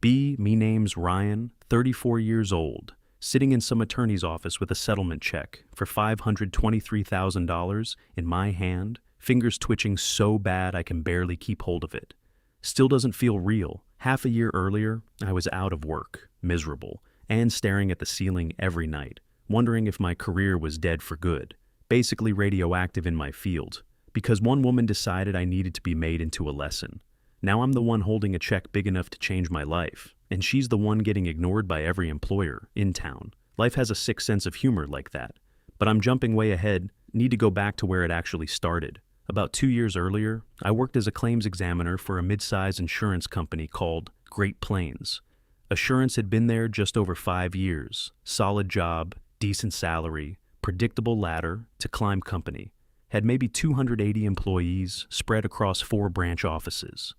B, me name's Ryan, 34 years old, sitting in some attorney's office with a settlement check for $523,000 in my hand, fingers twitching so bad I can barely keep hold of it. Still doesn't feel real. Half a year earlier, I was out of work, miserable, and staring at the ceiling every night, wondering if my career was dead for good, basically radioactive in my field, because one woman decided I needed to be made into a lesson. Now I'm the one holding a check big enough to change my life, and she's the one getting ignored by every employer in town. Life has a sick sense of humor like that. But I'm jumping way ahead, need to go back to where it actually started. About 2 years earlier, I worked as a claims examiner for a mid-size insurance company called Great Plains. Assurance had been there just over 5 years. Solid job, decent salary, predictable ladder to climb company. Had maybe 280 employees spread across 4 branch offices.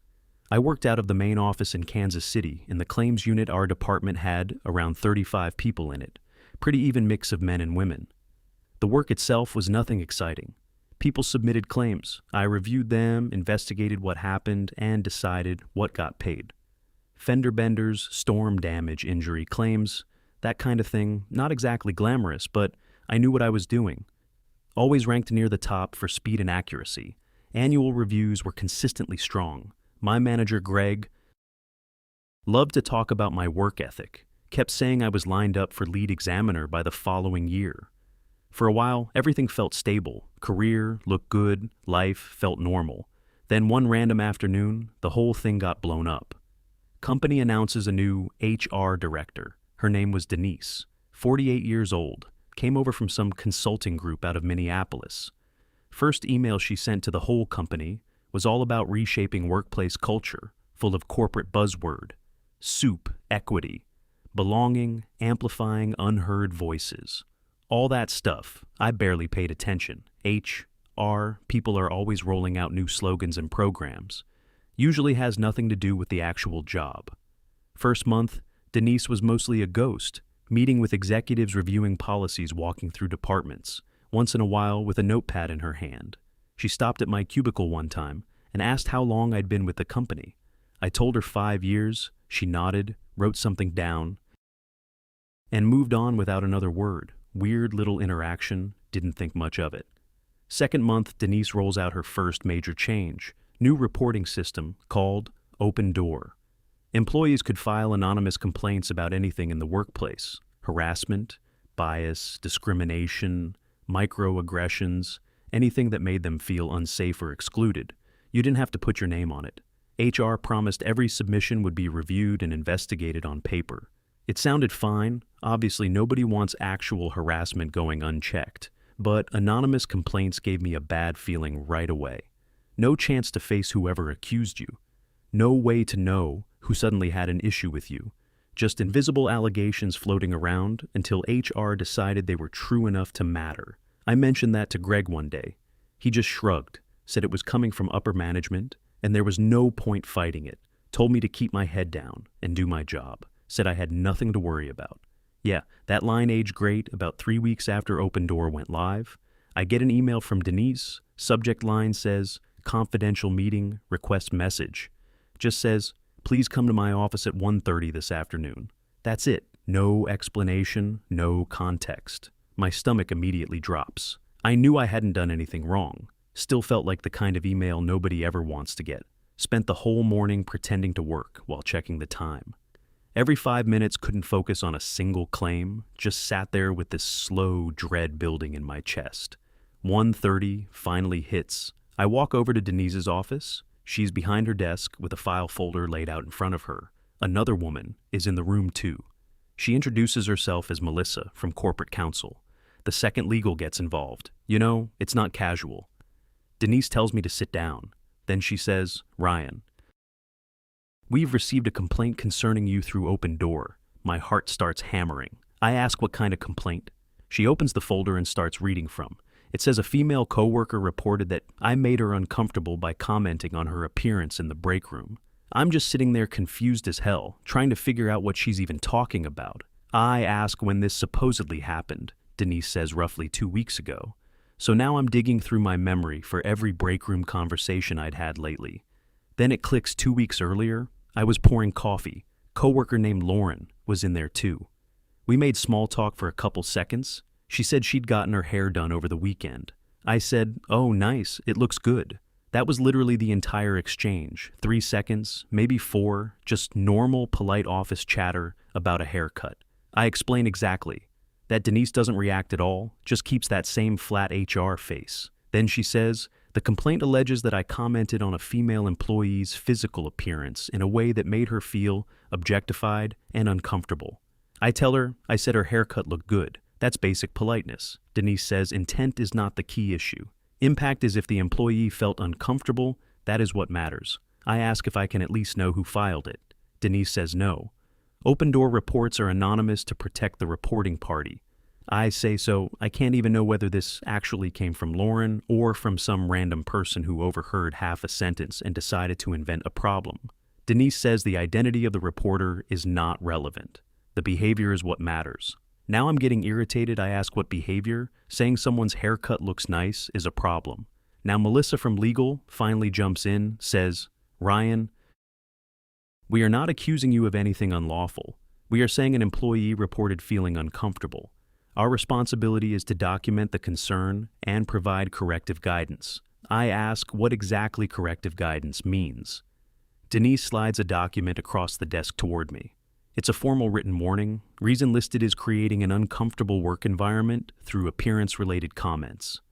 I worked out of the main office in Kansas City. In the claims unit, our department had around 35 people in it. Pretty even mix of men and women. The work itself was nothing exciting. People submitted claims. I reviewed them, investigated what happened, and decided what got paid. Fender benders, storm damage, injury claims, that kind of thing. Not exactly glamorous, but I knew what I was doing. Always ranked near the top for speed and accuracy. Annual reviews were consistently strong. My manager, Greg, loved to talk about my work ethic, kept saying I was lined up for lead examiner by the following year. For a while, everything felt stable. Career looked good, life felt normal. Then one random afternoon, the whole thing got blown up. Company announces a new HR director. Her name was Denise, 48 years old, came over from some consulting group out of Minneapolis. First email she sent to the whole company was all about reshaping workplace culture, full of corporate buzzword, soup, equity, belonging, amplifying unheard voices. All that stuff, I barely paid attention. HR, people are always rolling out new slogans and programs. Usually has nothing to do with the actual job. First month, Denise was mostly a ghost, meeting with executives reviewing policies, walking through departments, once in a while with a notepad in her hand. She stopped at my cubicle one time and asked how long I'd been with the company. I told her 5 years, she nodded, wrote something down, and moved on without another word. Weird little interaction, didn't think much of it. Second month, Denise rolls out her first major change, new reporting system called Open Door. Employees could file anonymous complaints about anything in the workplace: harassment, bias, discrimination, microaggressions, anything that made them feel unsafe or excluded. You didn't have to put your name on it. HR promised every submission would be reviewed and investigated on paper. It sounded fine. Obviously, nobody wants actual harassment going unchecked. But anonymous complaints gave me a bad feeling right away. No chance to face whoever accused you. No way to know who suddenly had an issue with you. Just invisible allegations floating around until HR decided they were true enough to matter. I mentioned that to Greg one day. He just shrugged, said it was coming from upper management, and there was no point fighting it. Told me to keep my head down and do my job. Said I had nothing to worry about. Yeah, that line aged great. About 3 weeks after Open Door went live, I get an email from Denise. Subject line says, confidential meeting, request message. Just says, please come to my office at 1:30 this afternoon. That's it. No explanation, no context. My stomach immediately drops. I knew I hadn't done anything wrong. Still felt like the kind of email nobody ever wants to get. Spent the whole morning pretending to work while checking the time. Every 5 minutes, couldn't focus on a single claim, just sat there with this slow dread building in my chest. 1:30 finally hits. I walk over to Denise's office. She's behind her desk with a file folder laid out in front of her. Another woman is in the room too. She introduces herself as Melissa from corporate counsel. The second legal gets involved. You know, it's not casual. Denise tells me to sit down. Then she says, Ryan, we've received a complaint concerning you through Open Door. My heart starts hammering. I ask what kind of complaint. She opens the folder and starts reading from. It says a female coworker reported that I made her uncomfortable by commenting on her appearance in the break room. I'm just sitting there confused as hell, trying to figure out what she's even talking about. I ask when this supposedly happened. Denise says roughly 2 weeks ago. So now I'm digging through my memory for every break room conversation I'd had lately. Then it clicks. 2 weeks earlier, I was pouring coffee, Coworker named Lauren was in there too. We made small talk for a couple seconds. She said she'd gotten her hair done over the weekend. I said, "Oh, nice, it looks good." That was literally the entire exchange. 3 seconds, maybe 4, just normal, polite office chatter about a haircut. I explain exactly that Denise doesn't react at all, just keeps that same flat HR face. Then she says, "The complaint alleges that I commented on a female employee's physical appearance in a way that made her feel objectified and uncomfortable." I tell her I said her haircut looked good. That's basic politeness. Denise says intent is not the key issue. Impact is if the employee felt uncomfortable, that is what matters. I ask if I can at least know who filed it. Denise says no. Open door reports are anonymous to protect the reporting party. I say so. I can't even know whether this actually came from Lauren or from some random person who overheard half a sentence and decided to invent a problem. Denise says the identity of the reporter is not relevant. The behavior is what matters. Now I'm getting irritated. I ask what behavior. Saying someone's haircut looks nice is a problem. Now Melissa from legal finally jumps in, says, "Ryan, we are not accusing you of anything unlawful. We are saying an employee reported feeling uncomfortable. Our responsibility is to document the concern and provide corrective guidance." I ask what exactly corrective guidance means. Denise slides a document across the desk toward me. It's a formal written warning. Reason listed is creating an uncomfortable work environment through appearance-related comments.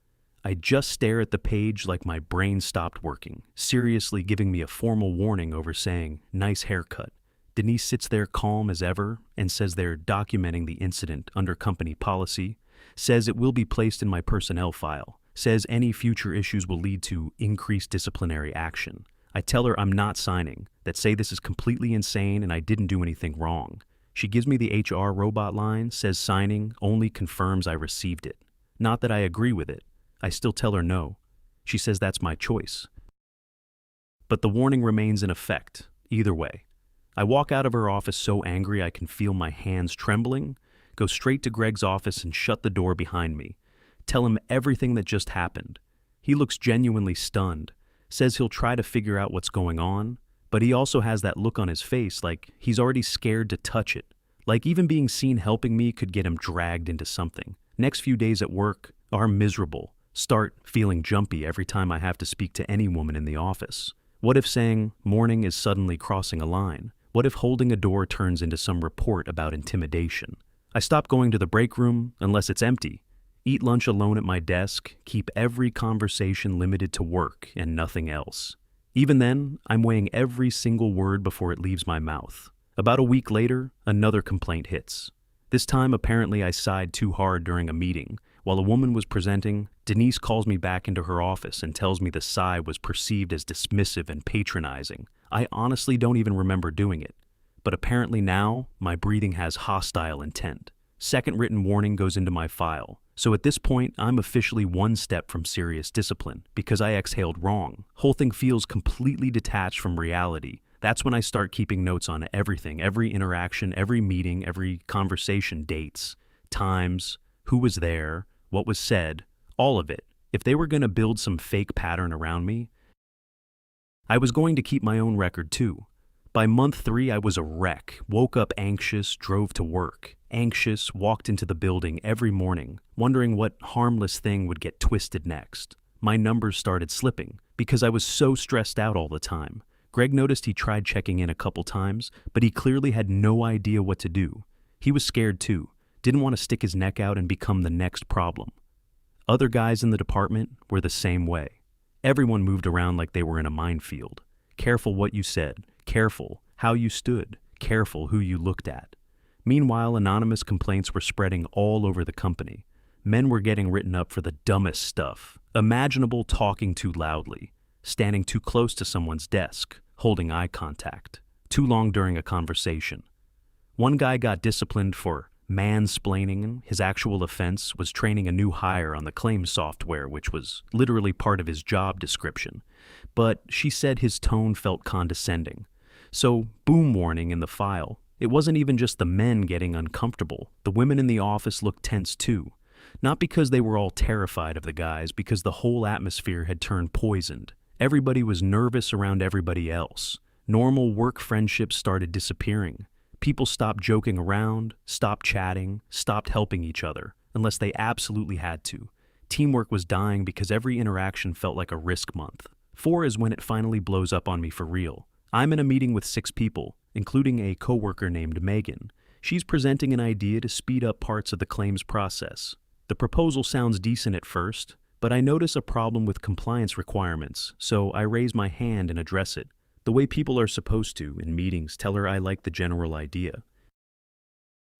I just stare at the page like my brain stopped working, seriously giving me a formal warning over saying, "Nice haircut." Denise sits there calm as ever and says they're documenting the incident under company policy, says it will be placed in my personnel file, says any future issues will lead to increased disciplinary action. I tell her I'm not signing, that say this is completely insane and I didn't do anything wrong. She gives me the HR robot line, says signing only confirms I received it. Not that I agree with it. I still tell her no. She says that's my choice. But the warning remains in effect, either way. I walk out of her office so angry I can feel my hands trembling, go straight to Greg's office and shut the door behind me. Tell him everything that just happened. He looks genuinely stunned, says he'll try to figure out what's going on, but he also has that look on his face like he's already scared to touch it. Like even being seen helping me could get him dragged into something. Next few days at work are miserable. Start feeling jumpy every time I have to speak to any woman in the office. What if saying morning is suddenly crossing a line? What if holding a door turns into some report about intimidation? I stop going to the break room unless it's empty. Eat lunch alone at my desk, keep every conversation limited to work and nothing else. Even then, I'm weighing every single word before it leaves my mouth. About a week later, another complaint hits. This time, apparently I sighed too hard during a meeting. While a woman was presenting, Denise calls me back into her office and tells me the sigh was perceived as dismissive and patronizing. I honestly don't even remember doing it. But apparently now, my breathing has hostile intent. Second written warning goes into my file. So at this point, I'm officially one step from serious discipline because I exhaled wrong. Whole thing feels completely detached from reality. That's when I start keeping notes on everything, every interaction, every meeting, every conversation, dates, times, who was there, what was said, all of it. If they were going to build some fake pattern around me, I was going to keep my own record too. By month 3, I was a wreck, woke up anxious, drove to work. Anxious, walked into the building every morning, wondering what harmless thing would get twisted next. My numbers started slipping because I was so stressed out all the time. Greg noticed he tried checking in a couple times, but he clearly had no idea what to do. He was scared too, didn't want to stick his neck out and become the next problem. Other guys in the department were the same way. Everyone moved around like they were in a minefield. Careful what you said, careful how you stood, careful who you looked at. Meanwhile, anonymous complaints were spreading all over the company. Men were getting written up for the dumbest stuff imaginable: talking too loudly, standing too close to someone's desk, holding eye contact, too long during a conversation. One guy got disciplined for mansplaining. His actual offense was training a new hire on the claims software, which was literally part of his job description. But she said his tone felt condescending. So, boom warning in the file. It wasn't even just the men getting uncomfortable. The women in the office looked tense too. Not because they were all terrified of the guys, because the whole atmosphere had turned poisoned. Everybody was nervous around everybody else. Normal work friendships started disappearing. People stopped joking around, stopped chatting, stopped helping each other, unless they absolutely had to. Teamwork was dying because every interaction felt like a risk month. 4 is when it finally blows up on me for real. I'm in a meeting with 6 people, including a coworker named Megan. She's presenting an idea to speed up parts of the claims process. The proposal sounds decent at first, but I notice a problem with compliance requirements, so I raise my hand and address it. The way people are supposed to in meetings, tell her I like the general idea.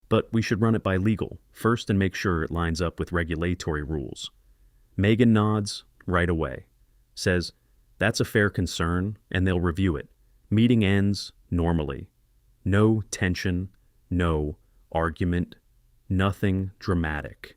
But we should run it by legal first and make sure it lines up with regulatory rules. Megan nods right away, says, "That's a fair concern, and they'll review it." Meeting ends normally. No tension, no argument, nothing dramatic.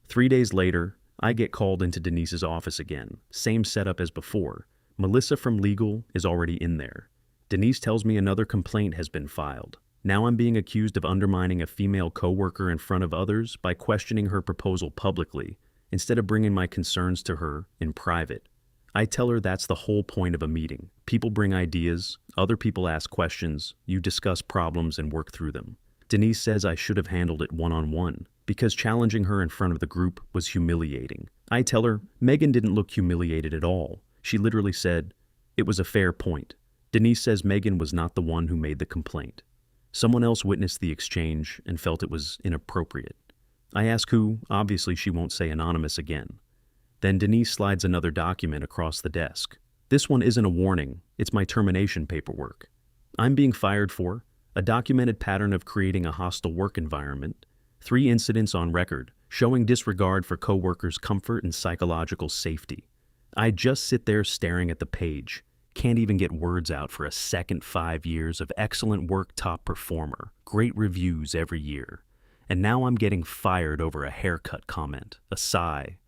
3 days later, I get called into Denise's office again. Same setup as before. Melissa from legal is already in there. Denise tells me another complaint has been filed. Now I'm being accused of undermining a female coworker in front of others by questioning her proposal publicly, instead of bringing my concerns to her in private. I tell her that's the whole point of a meeting. People bring ideas, other people ask questions, you discuss problems and work through them. Denise says I should have handled it one-on-one, because challenging her in front of the group was humiliating. I tell her Megan didn't look humiliated at all. She literally said, "It was a fair point." Denise says Megan was not the one who made the complaint. Someone else witnessed the exchange and felt it was inappropriate. I ask who, obviously she won't say anonymous again. Then Denise slides another document across the desk. This one isn't a warning, it's my termination paperwork. I'm being fired for a documented pattern of creating a hostile work environment, 3 incidents on record showing disregard for coworkers' comfort and psychological safety. I just sit there staring at the page, can't even get words out for a second 5 years of excellent work, top performer, great reviews every year. And now I'm getting fired over a haircut comment, a sigh.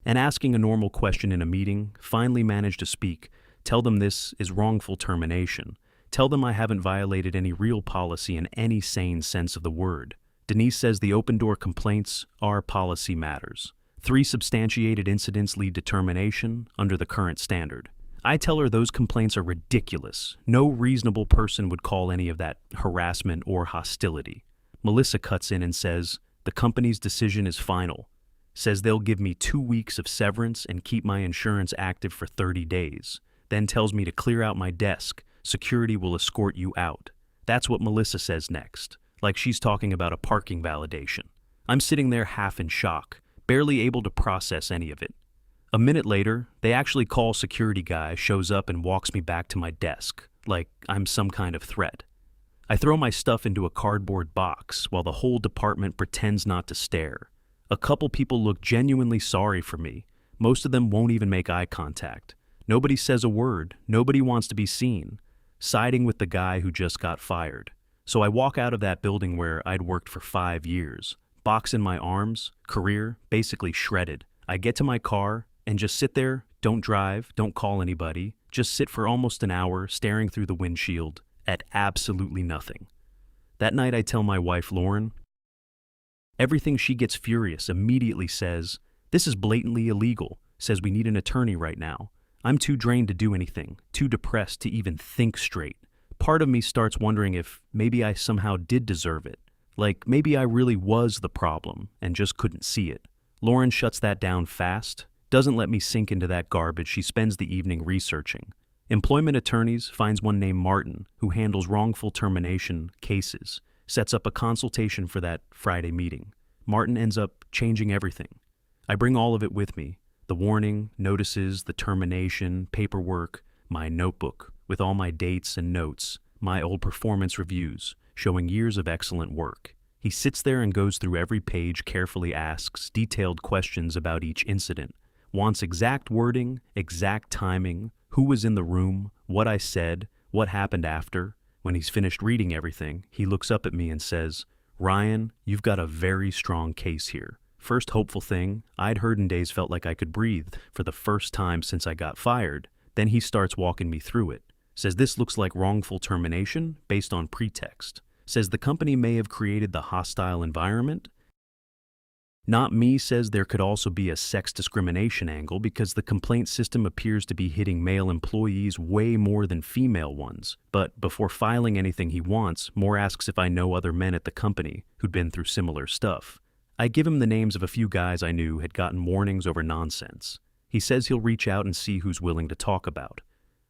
And asking a normal question in a meeting, finally manage to speak, tell them this is wrongful termination. Tell them I haven't violated any real policy in any sane sense of the word. Denise says the open door complaints are policy matters. 3 substantiated incidents lead to termination under the current standard. I tell her those complaints are ridiculous. No reasonable person would call any of that harassment or hostility. Melissa cuts in and says the company's decision is final. Says they'll give me 2 weeks of severance and keep my insurance active for 30 days. Then tells me to clear out my desk. Security will escort you out. That's what Melissa says next, like she's talking about a parking validation. I'm sitting there half in shock, barely able to process any of it. A minute later, they actually call security guy, shows up and walks me back to my desk, like I'm some kind of threat. I throw my stuff into a cardboard box while the whole department pretends not to stare. A couple people look genuinely sorry for me. Most of them won't even make eye contact. Nobody says a word. Nobody wants to be seen. Siding with the guy who just got fired. So I walk out of that building where I'd worked for 5 years. Box in my arms, career basically shredded. I get to my car and just sit there, don't drive, don't call anybody, just sit for almost an hour staring through the windshield at absolutely nothing. That night I tell my wife Lauren everything. She gets furious, immediately says, "This is blatantly illegal," says we need an attorney right now. I'm too drained to do anything, too depressed to even think straight. Part of me starts wondering if maybe I somehow did deserve it. Like maybe I really was the problem and just couldn't see it. Lauren shuts that down fast, doesn't let me sink into that garbage. She spends the evening researching. Employment attorneys finds one named Martin who handles wrongful termination cases, sets up a consultation for that Friday meeting. Martin ends up changing everything. I bring all of it with me. The warning, notices, the termination, paperwork, my notebook with all my dates and notes, my old performance reviews showing years of excellent work. He sits there and goes through every page, carefully asks detailed questions about each incident, wants exact wording, exact timing, who was in the room, what I said, what happened after. When he's finished reading everything, he looks up at me and says, "Ryan, you've got a very strong case here." First hopeful thing I'd heard in days felt like I could breathe for the first time since I got fired. Then he starts walking me through it. Says this looks like wrongful termination based on pretext. Says the company may have created the hostile environment. Not Me says there could also be a sex discrimination angle because the complaint system appears to be hitting male employees way more than female ones. But before filing anything he wants, Moore asks if I know other men at the company who'd been through similar stuff. I give him the names of a few guys I knew had gotten warnings over nonsense. He says he'll reach out and see who's willing to talk about.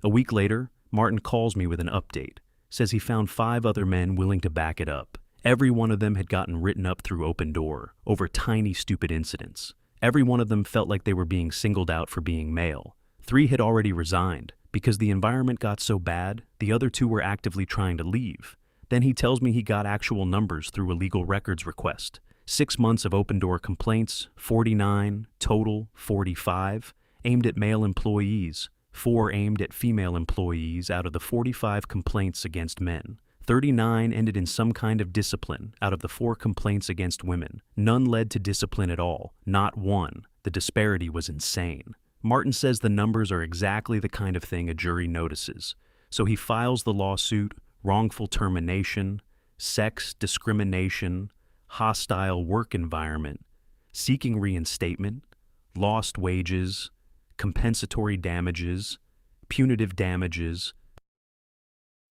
A week later, Martin calls me with an update. Says he found 5 other men willing to back it up. Every one of them had gotten written up through Open Door over tiny, stupid incidents. Every one of them felt like they were being singled out for being male. 3 had already resigned. Because the environment got so bad, the other 2 were actively trying to leave. Then he tells me he got actual numbers through a legal records request. 6 months of Open Door complaints, 49, total 45, aimed at male employees, 4 aimed at female employees out of the 45 complaints against men. 39 ended in some kind of discipline out of the 4 complaints against women. None led to discipline at all, not one. The disparity was insane. Martin says the numbers are exactly the kind of thing a jury notices. So he files the lawsuit, wrongful termination, sex discrimination, hostile work environment, seeking reinstatement, lost wages, compensatory damages, punitive damages.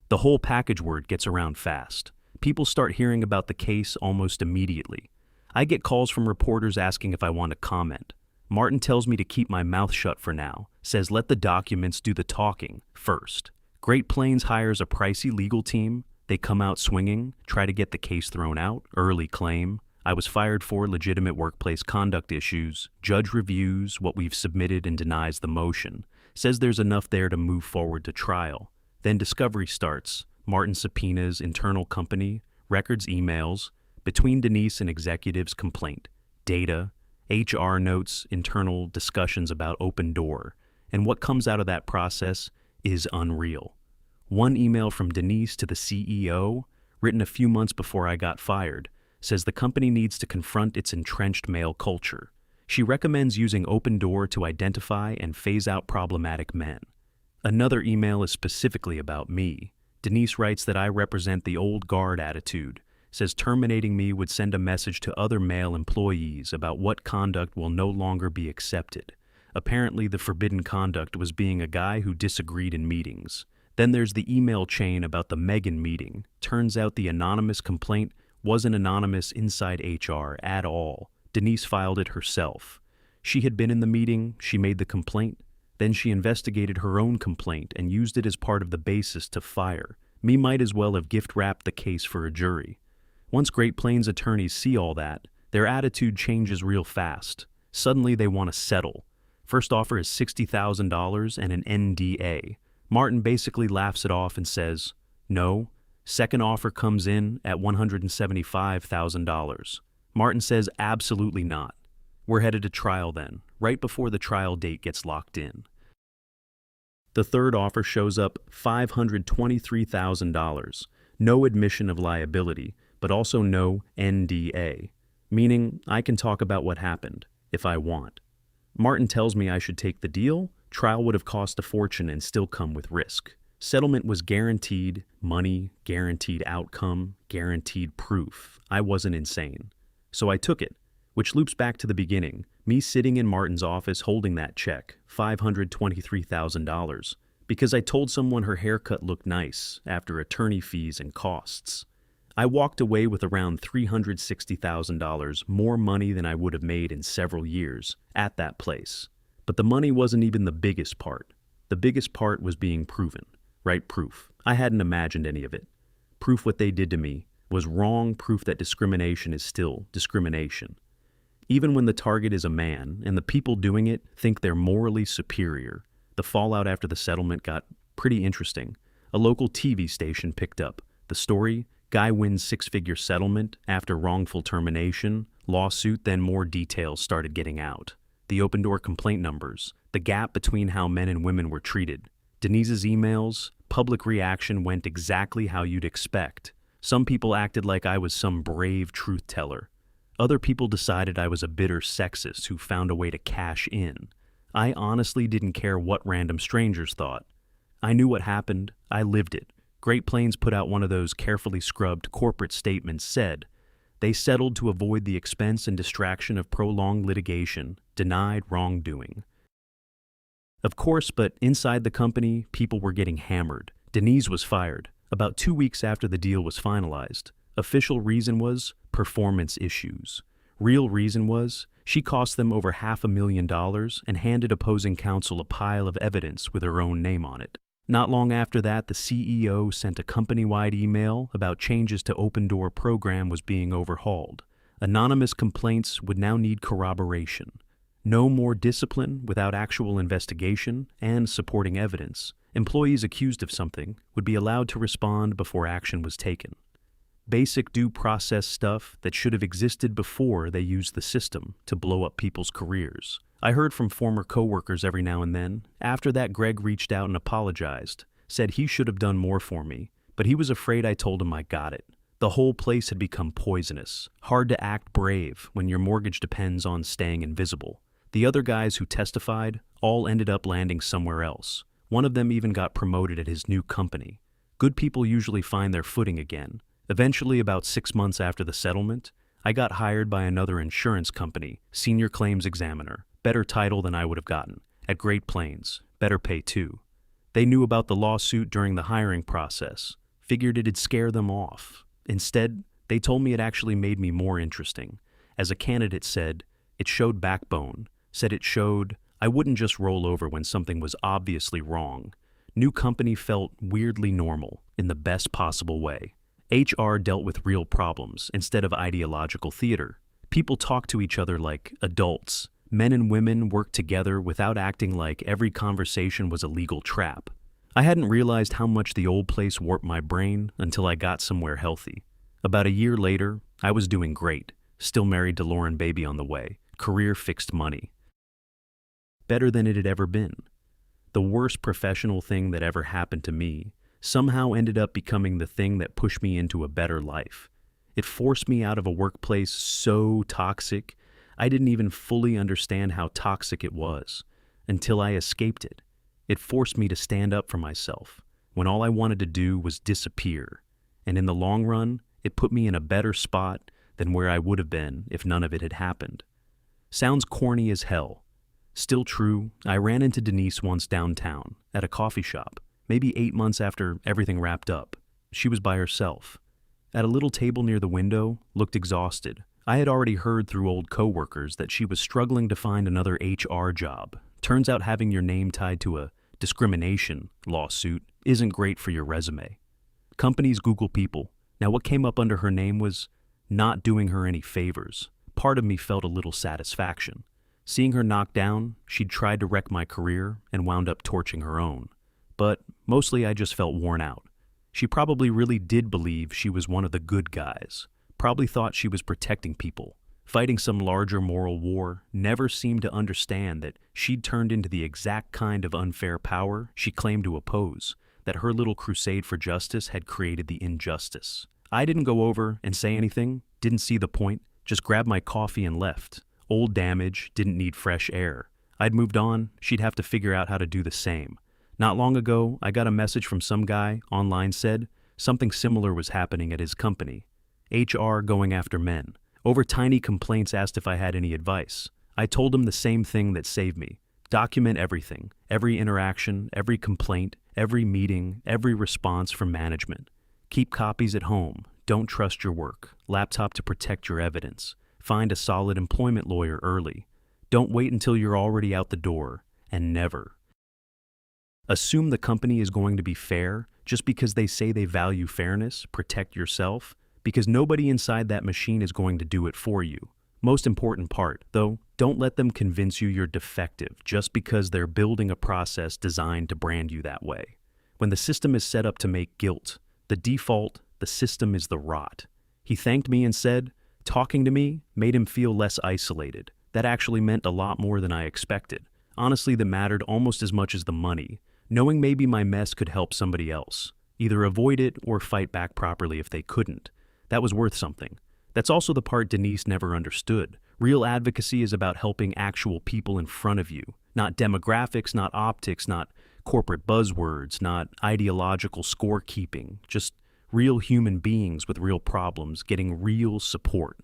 The whole package word gets around fast. People start hearing about the case almost immediately. I get calls from reporters asking if I want to comment. Martin tells me to keep my mouth shut for now, says let the documents do the talking first. Great Plains hires a pricey legal team. They come out swinging, try to get the case thrown out, early claim. I was fired for legitimate workplace conduct issues. Judge reviews what we've submitted and denies the motion. Says there's enough there to move forward to trial. Then discovery starts. Martin subpoenas internal company, records emails, between Denise and executives complaint, data, HR notes, internal discussions about Open Door. And what comes out of that process is unreal. One email from Denise to the CEO, written a few months before I got fired, says the company needs to confront its entrenched male culture. She recommends using Open Door to identify and phase out problematic men. Another email is specifically about me. Denise writes that I represent the old guard attitude, says terminating me would send a message to other male employees about what conduct will no longer be accepted. Apparently the forbidden conduct was being a guy who disagreed in meetings. Then there's the email chain about the Megan meeting. Turns out the anonymous complaint wasn't anonymous inside HR at all. Denise filed it herself. She had been in the meeting, she made the complaint. Then she investigated her own complaint and used it as part of the basis to fire. Me might as well have gift-wrapped the case for a jury. Once Great Plains attorneys see all that, their attitude changes real fast. Suddenly they want to settle. First offer is $60,000 and an NDA. Martin basically laughs it off and says, no. Second offer comes in at $175,000. Martin says absolutely not. We're headed to trial then, right before the trial date gets locked in. The third offer shows up $523,000. No admission of liability, but also no NDA, meaning I can talk about what happened, if I want. Martin tells me I should take the deal. Trial would have cost a fortune and still come with risk. Settlement was guaranteed money, guaranteed outcome, guaranteed proof. I wasn't insane. So I took it. Which loops back to the beginning, me sitting in Martin's office holding that check, $523,000, because I told someone her haircut looked nice after attorney fees and costs. I walked away with around $360,000 more money than I would have made in several years at that place. But the money wasn't even the biggest part. The biggest part was being proven, right? Proof. I hadn't imagined any of it. Proof what they did to me was wrong, proof that discrimination is still discrimination. Even when the target is a man and the people doing it think they're morally superior, the fallout after the settlement got pretty interesting. A local TV station picked up the story, guy wins 6-figure settlement after wrongful termination, lawsuit, then more details started getting out. The Open Door complaint numbers, the gap between how men and women were treated. Denise's emails, public reaction went exactly how you'd expect. Some people acted like I was some brave truth teller. Other people decided I was a bitter sexist who found a way to cash in. I honestly didn't care what random strangers thought. I knew what happened. I lived it. Great Plains put out one of those carefully scrubbed corporate statements said, They settled to avoid the expense and distraction of prolonged litigation, denied wrongdoing. Of course, but inside the company, people were getting hammered. Denise was fired, about 2 weeks after the deal was finalized. Official reason was performance issues. Real reason was she cost them over $500,000 and handed opposing counsel a pile of evidence with her own name on it. Not long after that, the CEO sent a company-wide email about changes to Open Door program was being overhauled. Anonymous complaints would now need corroboration. No more discipline without actual investigation and supporting evidence. Employees accused of something would be allowed to respond before action was taken. Basic due process stuff that should have existed before they used the system to blow up people's careers. I heard from former coworkers every now and then. After that, Greg reached out and apologized, said he should have done more for me, but he was afraid I told him I got it. The whole place had become poisonous. Hard to act brave when your mortgage depends on staying invisible. The other guys who testified all ended up landing somewhere else. One of them even got promoted at his new company. Good people usually find their footing again. Eventually, about 6 months after the settlement, I got hired by another insurance company, senior claims examiner, better title than I would have gotten, at Great Plains, better pay too. They knew about the lawsuit during the hiring process, figured it'd scare them off. Instead, they told me it actually made me more interesting. As a candidate said, it showed backbone, said it showed I wouldn't just roll over when something was obviously wrong. New company felt weirdly normal, in the best possible way. HR dealt with real problems instead of ideological theater. People talked to each other like adults. Men and women worked together without acting like every conversation was a legal trap. I hadn't realized how much the old place warped my brain until I got somewhere healthy. About a year later, I was doing great. Still married to Lauren, baby on the way. Career fixed money. Better than it had ever been. The worst professional thing that ever happened to me somehow ended up becoming the thing that pushed me into a better life. It forced me out of a workplace so toxic, I didn't even fully understand how toxic it was until I escaped it. It forced me to stand up for myself when all I wanted to do was disappear. And in the long run, it put me in a better spot than where I would have been if none of it had happened. Sounds corny as hell. Still true, I ran into Denise once downtown at a coffee shop. Maybe 8 months after everything wrapped up. She was by herself. At a little table near the window, looked exhausted. I had already heard through old coworkers that she was struggling to find another HR job. Turns out having your name tied to a discrimination lawsuit isn't great for your resume. Companies Google people. Now what came up under her name was not doing her any favors. Part of me felt a little satisfaction. Seeing her knocked down, she'd tried to wreck my career and wound up torching her own. But mostly I just felt worn out. She probably really did believe she was one of the good guys. Probably thought she was protecting people, fighting some larger moral war, never seemed to understand that she'd turned into the exact kind of unfair power she claimed to oppose, that her little crusade for justice had created the injustice. I didn't go over and say anything, didn't see the point, just grabbed my coffee and left. Old damage, didn't need fresh air. I'd moved on, she'd have to figure out how to do the same. Not long ago, I got a message from some guy online said something similar was happening at his company. HR going after men. Over tiny complaints asked if I had any advice. I told him the same thing that saved me. Document everything, every interaction, every complaint, every meeting, every response from management. Keep copies at home. Don't trust your work. Laptop to protect your evidence. Find a solid employment lawyer early. Don't wait until you're already out the door. And never. Assume the company is going to be fair just because they say they value fairness, protect yourself, because nobody inside that machine is going to do it for you. Most important part, though, don't let them convince you you're defective just because they're building a process designed to brand you that way. When the system is set up to make guilt, the default, the system is the rot. He thanked me and said, talking to me made him feel less isolated. That actually meant a lot more than I expected. Honestly, that mattered almost as much as the money. Knowing maybe my mess could help somebody else, either avoid it or fight back properly if they couldn't. That was worth something. That's also the part Denise never understood. Real advocacy is about helping actual people in front of you, not demographics, not optics, not corporate buzzwords, not ideological scorekeeping, just Real human beings with real problems getting real support.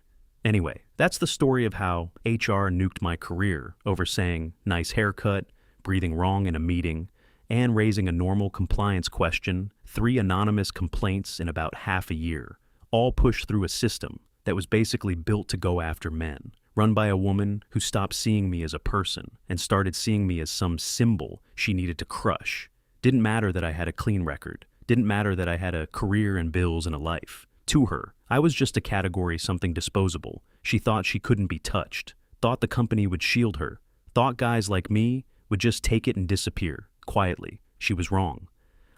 Anyway, that's the story of how HR nuked my career over saying nice haircut, breathing wrong in a meeting, and raising a normal compliance question, 3 anonymous complaints in about half a year, all pushed through a system that was basically built to go after men, run by a woman who stopped seeing me as a person and started seeing me as some symbol she needed to crush. Didn't matter that I had a clean record. Didn't matter that I had a career and bills and a life. To her, I was just a category, something disposable. She thought she couldn't be touched, thought the company would shield her, thought guys like me would just take it and disappear, quietly. She was wrong.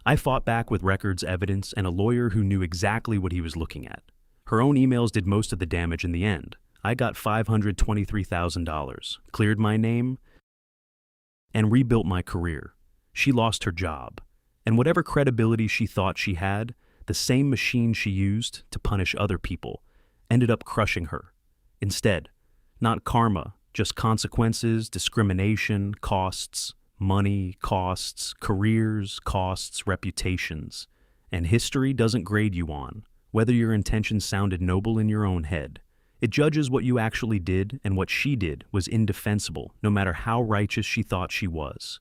I fought back with records, evidence, and a lawyer who knew exactly what he was looking at. Her own emails did most of the damage in the end. I got $523,000, cleared my name, and rebuilt my career. She lost her job. And whatever credibility she thought she had, the same machine she used to punish other people, ended up crushing her. Instead, not karma, just consequences, discrimination, costs, money, costs, careers, costs, reputations. And history doesn't grade you on whether your intentions sounded noble in your own head. It judges what you actually did, and what she did was indefensible, no matter how righteous she thought she was.